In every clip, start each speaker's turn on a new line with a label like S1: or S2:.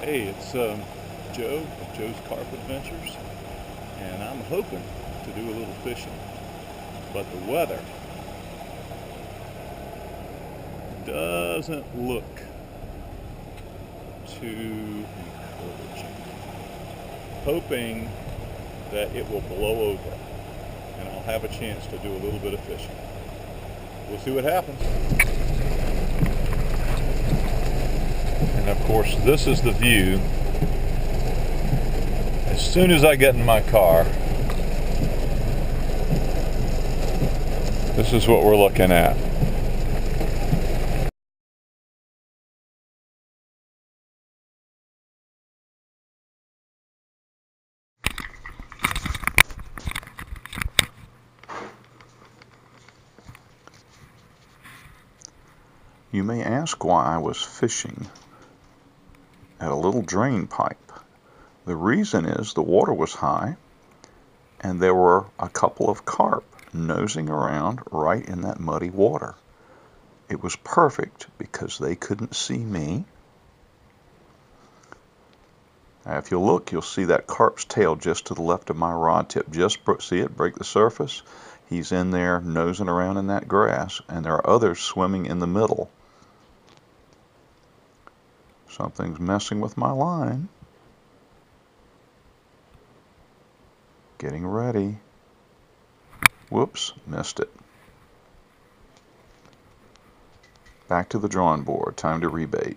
S1: Hey, it's Joe of Joe's Carp Adventures, and I'm hoping to do a little fishing, but the weather doesn't look too encouraging. Hoping that it will blow over and I'll have a chance to do a little bit of fishing. We'll see what happens. And of course, this is the view as soon as I get in my car. This is what we're looking at.
S2: You may ask why I was fishing at a little drain pipe. The reason is the water was high and there were a couple of carp nosing around right in that muddy water. It was perfect because they couldn't see me. Now, if you look, you'll see that carp's tail just to the left of my rod tip. Just see it break the surface. He's in there nosing around in that grass, and there are others swimming in the middle. Something's messing with my line. Getting ready. Whoops, missed it. Back to the drawing board. Time to rebait.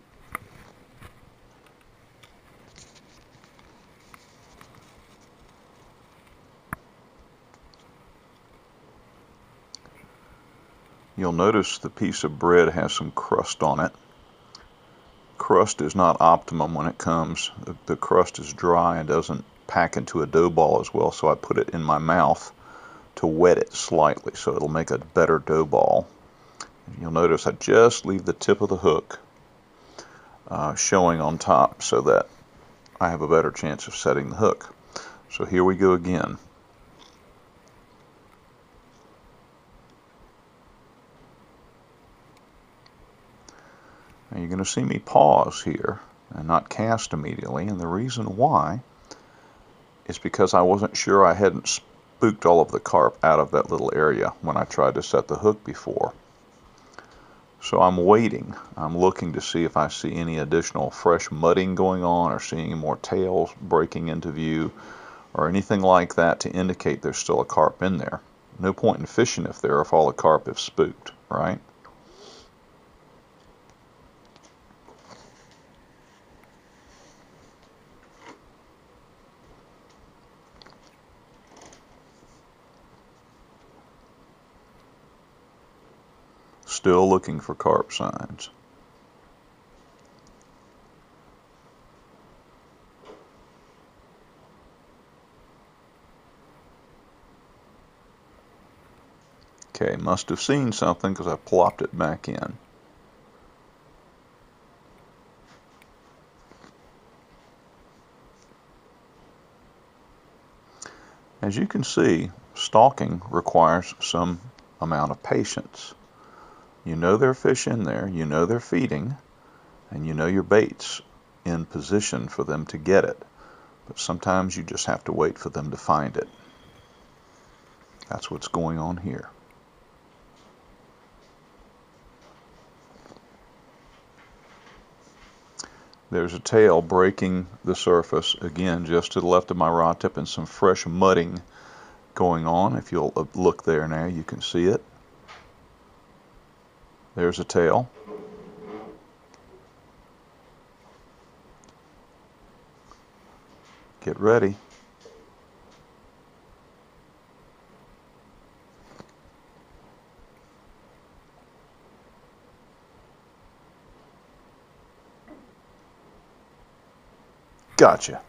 S2: You'll notice the piece of bread has some crust on it. Crust is not optimum when it comes. The crust is dry and doesn't pack into a dough ball as well, so I put it in my mouth to wet it slightly so it'll make a better dough ball. You'll notice I just leave the tip of the hook showing on top so that I have a better chance of setting the hook. So here we go again. Now you're going to see me pause here and not cast immediately, and the reason why is because I wasn't sure I hadn't spooked all of the carp out of that little area when I tried to set the hook before. So I'm waiting. I'm looking to see if I see any additional fresh mudding going on or see any more tails breaking into view or anything like that to indicate there's still a carp in there. No point in fishing if all the carp have spooked, right? Still looking for carp signs. Okay, must have seen something because I plopped it back in. As you can see, stalking requires some amount of patience. You know there are fish in there, you know they're feeding, and you know your bait's in position for them to get it. But sometimes you just have to wait for them to find it. That's what's going on here. There's a tail breaking the surface, again, just to the left of my rod tip, and some fresh mudding going on. If you'll look there now, you can see it. There's a tail. Get ready. Gotcha.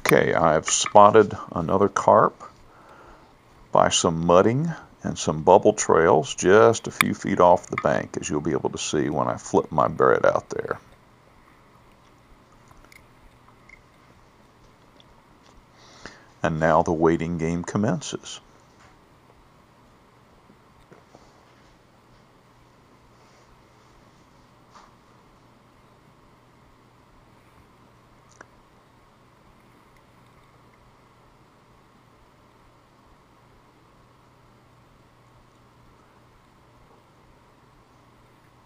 S2: Okay, I've spotted another carp by some mudding and some bubble trails just a few feet off the bank, as you'll be able to see when I flip my bread out there. And now the waiting game commences.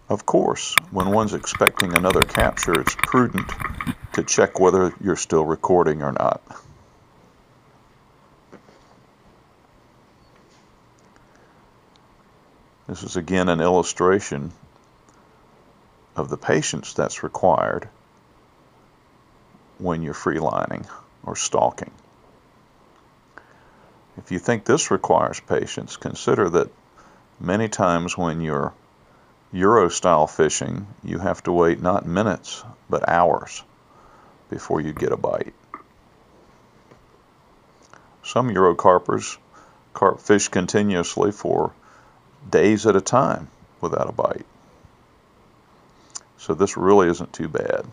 S2: Of course, when one's expecting another capture, it's prudent to check whether you're still recording or not. This is again an illustration of the patience that's required when you're freelining or stalking. If you think this requires patience, consider that many times when you're Euro-style fishing, you have to wait not minutes, but hours before you get a bite. Some Eurocarpers carp fish continuously for days at a time without a bite. So this really isn't too bad.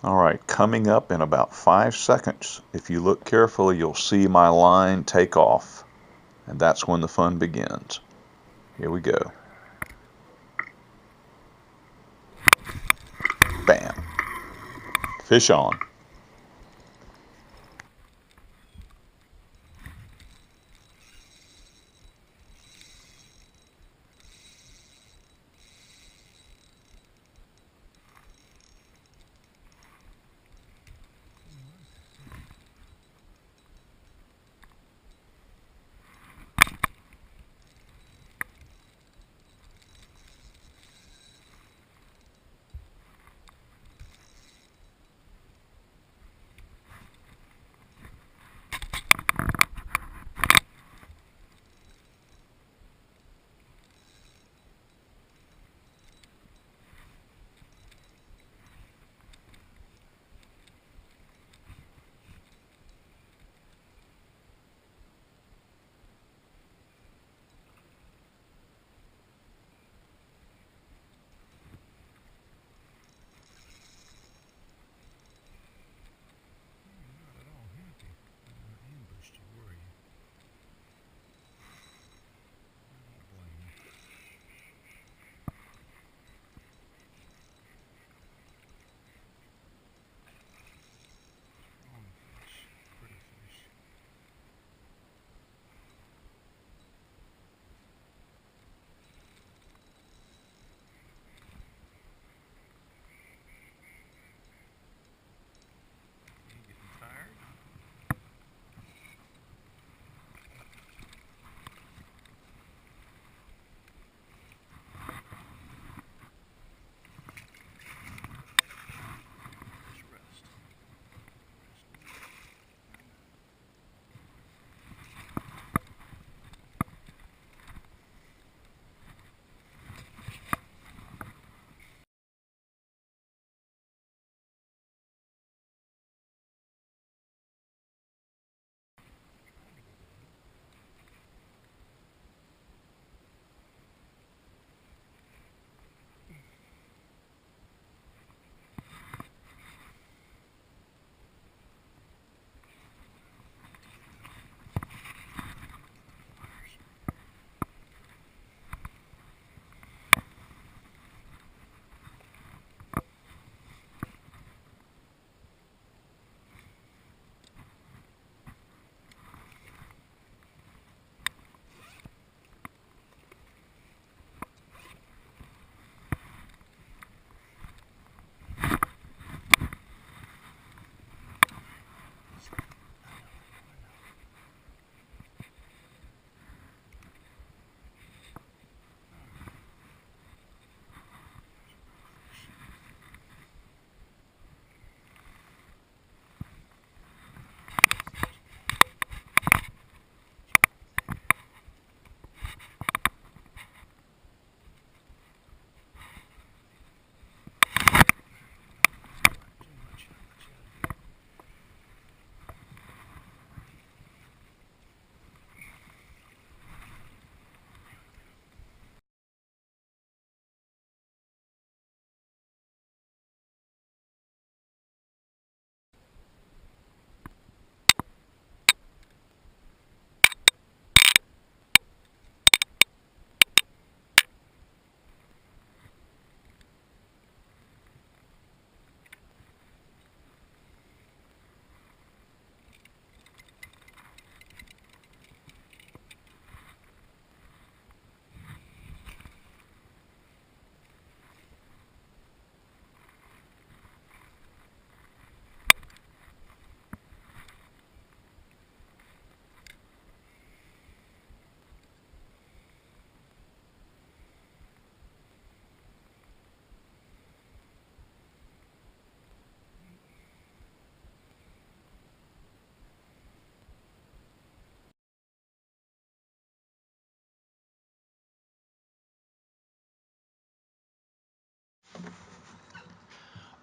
S2: Alright, coming up in about 5 seconds, if you look carefully, you'll see my line take off. And that's when the fun begins. Here we go. Bam. Fish on.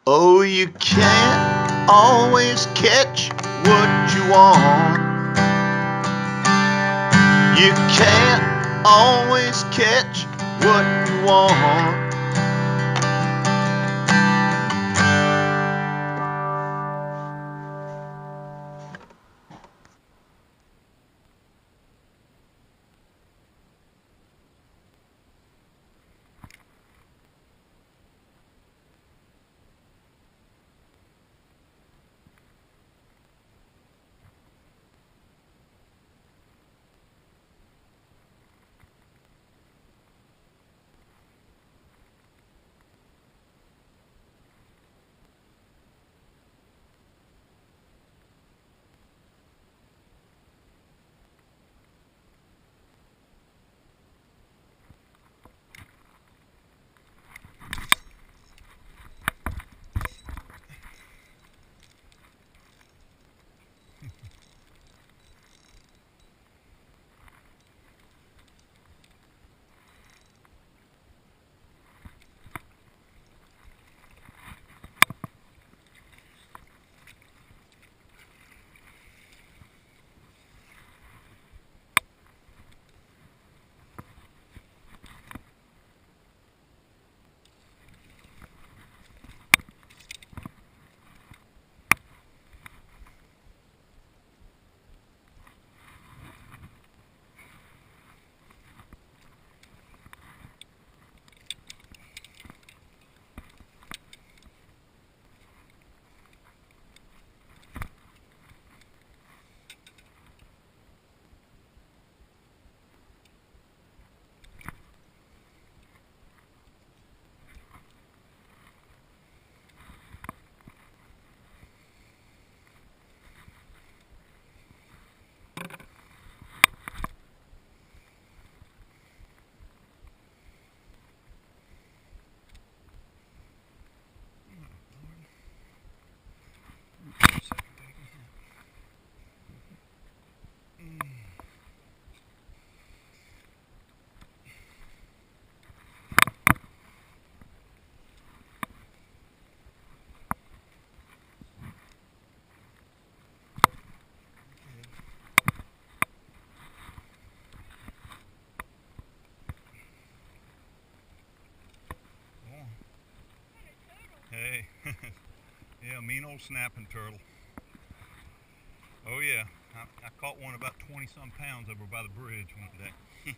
S2: Oh, you can't always catch what you want. You can't always catch what you want.
S1: Hey, yeah, mean old snapping turtle. Oh yeah, I caught one about 20 some pounds over by the bridge one day.